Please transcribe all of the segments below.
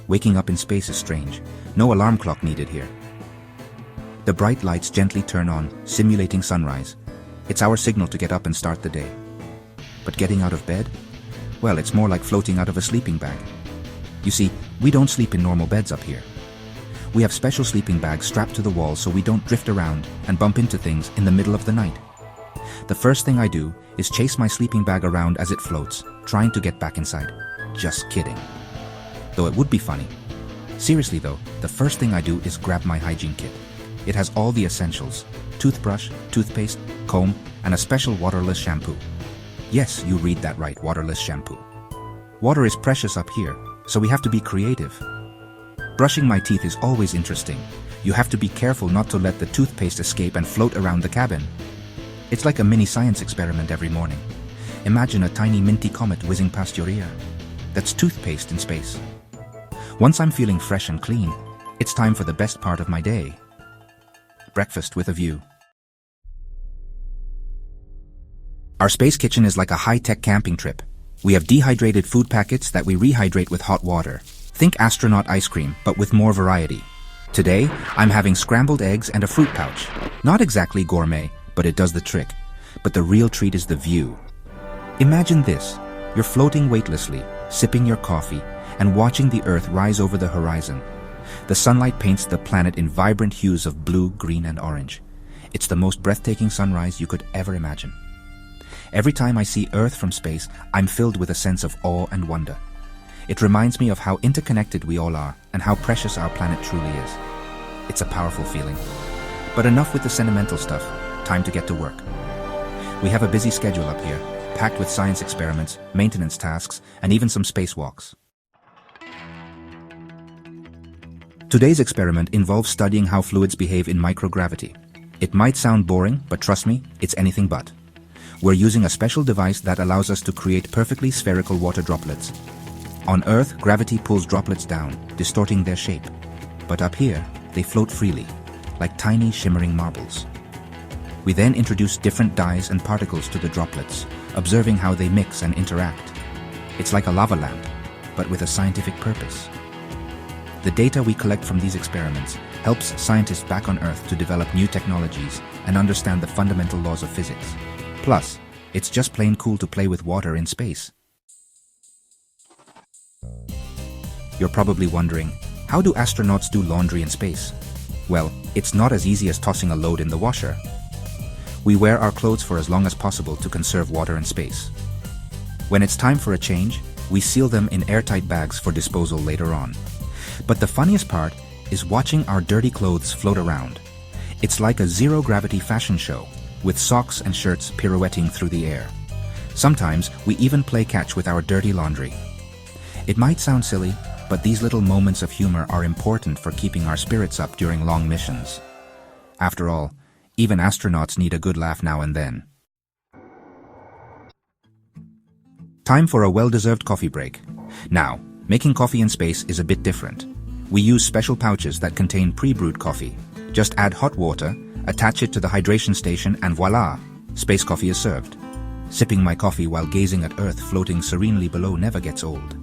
Waking up in space is strange. No alarm clock needed here. The bright lights gently turn on, simulating sunrise. It's our signal to get up and start the day. But getting out of bed? Well, it's more like floating out of a sleeping bag. You see, we don't sleep in normal beds up here. We have special sleeping bags strapped to the wall so we don't drift around and bump into things in the middle of the night. The first thing I do is chase my sleeping bag around as it floats, trying to get back inside. Just kidding. Though it would be funny. Seriously though, the first thing I do is grab my hygiene kit. It has all the essentials: toothbrush, toothpaste, comb, and a special waterless shampoo. Yes, you read that right, waterless shampoo. Water is precious up here, so we have to be creative. Brushing my teeth is always interesting. You have to be careful not to let the toothpaste escape and float around the cabin. It's like a mini science experiment every morning. Imagine a tiny minty comet whizzing past your ear. That's toothpaste in space. Once I'm feeling fresh and clean, it's time for the best part of my day. Breakfast with a view. Our space kitchen is like a high-tech camping trip. We have dehydrated food packets that we rehydrate with hot water. Think astronaut ice cream, but with more variety. Today, I'm having scrambled eggs and a fruit pouch. Not exactly gourmet, but it does the trick. But the real treat is the view. Imagine this. You're floating weightlessly, sipping your coffee, and watching the Earth rise over the horizon. The sunlight paints the planet in vibrant hues of blue, green, and orange. It's the most breathtaking sunrise you could ever imagine. Every time I see Earth from space, I'm filled with a sense of awe and wonder. It reminds me of how interconnected we all are and how precious our planet truly is. It's a powerful feeling. But enough with the sentimental stuff. Time to get to work. We have a busy schedule up here, packed with science experiments, maintenance tasks, and even some spacewalks. Today's experiment involves studying how fluids behave in microgravity. It might sound boring, but trust me, it's anything but. We're using a special device that allows us to create perfectly spherical water droplets. On Earth, gravity pulls droplets down, distorting their shape. But up here, they float freely, like tiny shimmering marbles. We then introduce different dyes and particles to the droplets, observing how they mix and interact. It's like a lava lamp, but with a scientific purpose. The data we collect from these experiments helps scientists back on Earth to develop new technologies and understand the fundamental laws of physics. Plus, it's just plain cool to play with water in space. You're probably wondering, how do astronauts do laundry in space? Well, it's not as easy as tossing a load in the washer. We wear our clothes for as long as possible to conserve water in space. When it's time for a change, we seal them in airtight bags for disposal later on. But the funniest part is watching our dirty clothes float around. It's like a zero-gravity fashion show, with socks and shirts pirouetting through the air. Sometimes we even play catch with our dirty laundry. It might sound silly, but these little moments of humor are important for keeping our spirits up during long missions. After all, even astronauts need a good laugh now and then. Time for a well-deserved coffee break. Now, making coffee in space is a bit different. We use special pouches that contain pre-brewed coffee. Just add hot water, attach it to the hydration station, and voila! Space coffee is served. Sipping my coffee while gazing at Earth floating serenely below never gets old.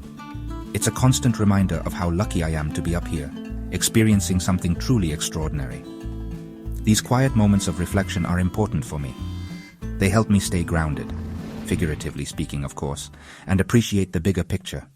It's a constant reminder of how lucky I am to be up here, experiencing something truly extraordinary. These quiet moments of reflection are important for me. They help me stay grounded, figuratively speaking of course, and appreciate the bigger picture.